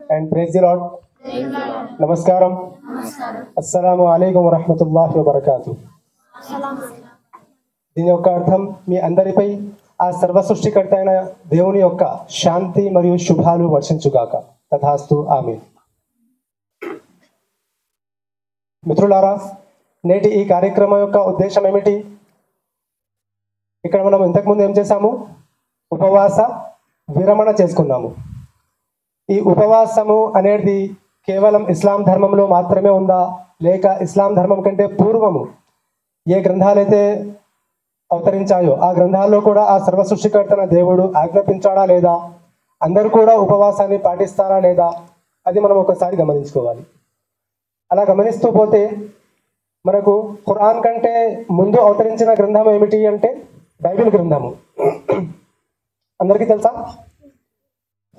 and praise the Lord. Namaskaram. Assalamu alaikum wa rahmatullahi wa barakatuh. దీని యొక్క అర్థం మీ అందరిపై ఆ సర్వ సృష్టికర్త అయిన దేవుని యొక్క శాంతి మరియు శుభాలు వర్షించుగాక. తథాస్తు ఆమీన్. మిత్రులారా, నేటి ఈ కార్యక్రమం యొక్క ఉద్దేశం ఏమిటి? ఇక్కడ మనం ఇంతకుముందు ఏం చేశాము? ఉపవాస విరమణ చేసుకున్నాము. ఈ ఉపవాసము అనేది కేవలం ఇస్లాం ధర్మంలో మాత్రమే ఉందా, లేక ఇస్లాం ధర్మం కంటే పూర్వము ఏ గ్రంథాలైతే అవతరించాయో ఆ గ్రంథాల్లో కూడా ఆ సర్వ సృష్టికర్తన దేవుడు ఆజ్ఞాపించాడా లేదా, అందరూ కూడా ఉపవాసాన్ని పాటిస్తారా లేదా, అది మనం ఒకసారి గమనించుకోవాలి. అలా గమనిస్తూ పోతే మనకు ఖురాన్ కంటే ముందు అవతరించిన గ్రంథం ఏమిటి అంటే బైబిల్ గ్రంథము. అందరికీ తెలుసా?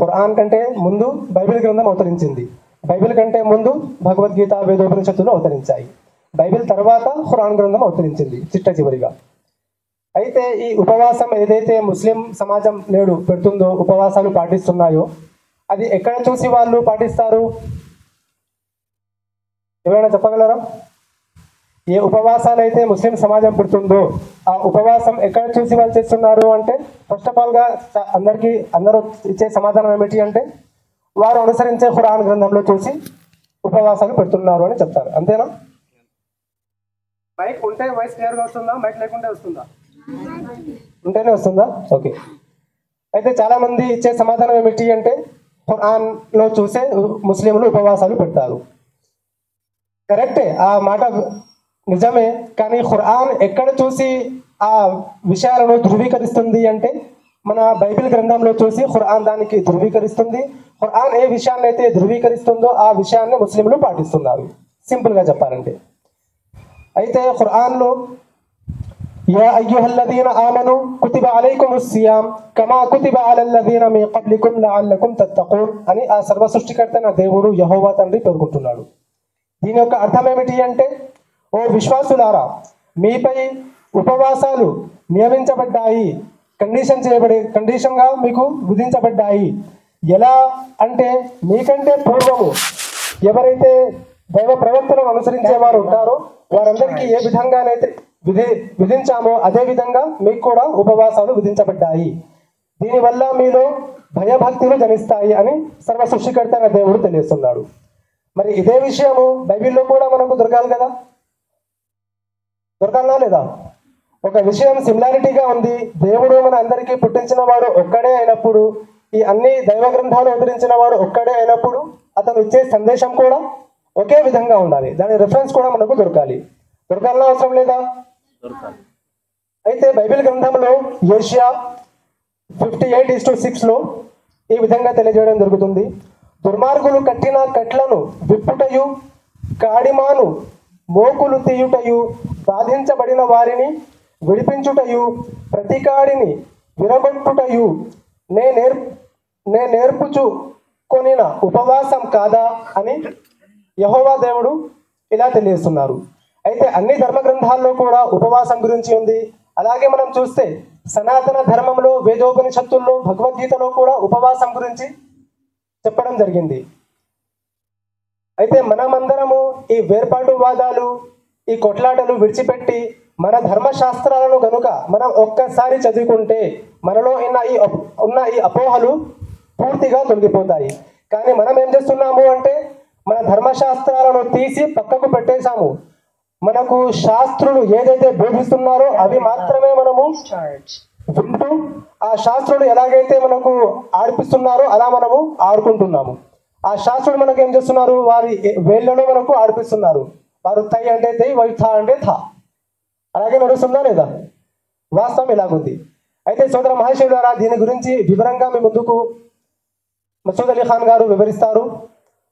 ఖురాన్ కంటే ముందు బైబిల్ గ్రంథం అవతరించింది. బైబిల్ కంటే ముందు భగవద్గీత, వేదోపనిషత్తులు అవతరించాయి. బైబిల్ తర్వాత ఖురాన్ గ్రంథం అవతరించింది చిట్ట చివరిగా. అయితే ఈ ఉపవాసం ఏదైతే ముస్లిం సమాజం నేడు పెడుతుందో, ఉపవాసాలు పాటిస్తున్నాయో, అది ఎక్కడ చూసి వాళ్ళు పాటిస్తారు? ఎవరైనా చెప్పగలరా? ఏ ఉపవాసాలు అయితే ముస్లిం సమాజం పెడుతుందో ఆ ఉపవాసం ఎక్కడ చూసి వాళ్ళు చేస్తున్నారు అంటే, ఫస్ట్ ఆఫ్ ఆల్గా అందరూ ఇచ్చే సమాధానం ఏమిటి అంటే, వారు అనుసరించే ఖురాన్ గ్రంథంలో చూసి ఉపవాసాలు పెడుతున్నారు అని చెప్తారు. అంతేనా? మైక్ ఉంటే వాయిస్ క్లియర్గా వస్తుందా? మైక్ లేకుంటే వస్తుందా? ఉంటేనే వస్తుందా? ఓకే. అయితే చాలా మంది ఇచ్చే సమాధానం ఏమిటి అంటే, ఖురాన్లో చూసే ముస్లింలు ఉపవాసాలు పెడతారు. కరెక్టే, ఆ మాట నిజమే. కానీ ఖురాన్ ఎక్కడ చూసి ఆ విషయాలను ధృవీకరిస్తుంది అంటే, మన బైబిల్ గ్రంథంలో చూసి ఖురాన్ దానికి ధృవీకరిస్తుంది. ఖురాన్ ఏ విషయాన్ని అయితే ధృవీకరిస్తుందో ఆ విషయాన్ని ముస్లింలు పాటిస్తున్నారు, సింపుల్గా చెప్పాలంటే. అయితే ఖురాన్లో యా అయ్యుహల్లదీన ఆమను కుతిబ అలైకుముస్ సియామ్ కమా కుతిబ అలల్లదీన మిన్ ఖబ్లికుం లఅల్లకుం తత్తఖూన్ అని ఆ సర్వ సృష్టికర్తైన దేవుడు యెహోవా తండ్రి పేర్కొంటున్నాడు. దీని యొక్క అర్థం ఏమిటి అంటే, ఓ విశ్వాసులారా, మీపై ఉపవాసాలు నియమించబడ్డాయి, కండిషన్గా మీకు విధించబడ్డాయి. ఎలా అంటే, మీకంటే పూర్వము ఎవరైతే దైవ ప్రవర్తనను అనుసరించేవారు ఉంటారో వారందరికీ ఏ విధంగానైతే విధించామో అదే విధంగా మీకు కూడా ఉపవాసాలు విధించబడ్డాయి. దీనివల్ల మీలో భయభక్తులు జనిస్తాయి అని సర్వ సృష్టికర్త దేవుడు తెలియస్తున్నాడు. మరి ఇదే విషయము బైబిల్లో కూడా మనకు దొరకాలి కదా, దొరకాలనా లేదా? ఒక విషయం సిమిలారిటీగా ఉంది. దేవుడు మన అందరికీ పుట్టించిన వాడు ఒక్కడే అయినప్పుడు, ఈ అన్ని దైవ గ్రంథాలు అవతరించిన వాడు ఒక్కడే అయినప్పుడు, అతను ఇచ్చే సందేశం కూడా ఒకే విధంగా ఉండాలి. దాని రిఫరెన్స్ కూడా మనకు దొరకాలి. దొరకాలన్నా అవసరం లేదా? అయితే బైబిల్ గ్రంథంలో యెషయా 58:6 ఈ విధంగా తెలియజేయడం జరుగుతుంది. దుర్మార్గులు కట్టిన కట్లను విప్పుటయు, కాడిమాను మోకులు తీయుటయు, బాధించబడిన వారిని విడిపించుటయు, ప్రతి కాడిని విరగొట్టుటయు నే నేర్పుచు కొనిన ఉపవాసం కాదా అని యెహోవా దేవుడు ఇలా తెలియజేస్తున్నారు. అయితే అన్ని ధర్మ గ్రంథాల్లో కూడా ఉపవాసం గురించి ఉంది. అలాగే మనం చూస్తే సనాతన ధర్మంలో, వేదోపనిషత్తుల్లో, భగవద్గీతలో కూడా ఉపవాసం గురించి చెప్పడం జరిగింది. అయితే మనమందరము ఈ వేర్పాటువాదాలు, ఈ కొట్లాటలు విడిచిపెట్టి మన ధర్మశాస్త్రాలను గనుక మనం ఒక్కసారి చదువుకుంటే మనలో ఉన్న ఈ అపోహలు పూర్తిగా తొలగిపోతాయి. కానీ మనం ఏం చేస్తున్నాము అంటే, మన ధర్మశాస్త్రాలను తీసి పక్కకు పెట్టేశాము. మనకు శాస్త్రులు ఏదైతే బోధిస్తున్నారో అవి మాత్రమే మనము వింటూ, ఆ శాస్త్రులు ఎలాగైతే మనకు ఆడిపిస్తున్నారో అలా మనము ఆడుకుంటున్నాము. ఆ శాస్త్రులు మనకు ఏం చేస్తున్నారు? వారి వేళ్లలో మనకు ఆడిపిస్తున్నారు. వారు తై అంటే తై, వారు థా అంటే థా. అలాగే నడుస్తుందా లేదా? వాస్తవం ఇలాగుంది. అయితే సోదర మహేశ్వరు ద్వారా దీని గురించి వివరంగా మీ ముందుకు మసూద్ అలీ ఖాన్ గారు వివరిస్తారు.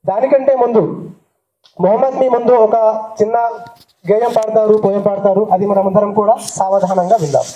దానికంటే ముందు మొహమ్మద్ మీ ముందు ఒక చిన్న గేయం పాడతారు, పోయం పాడతారు. అది మనమందరం కూడా సావధానంగా విందాం.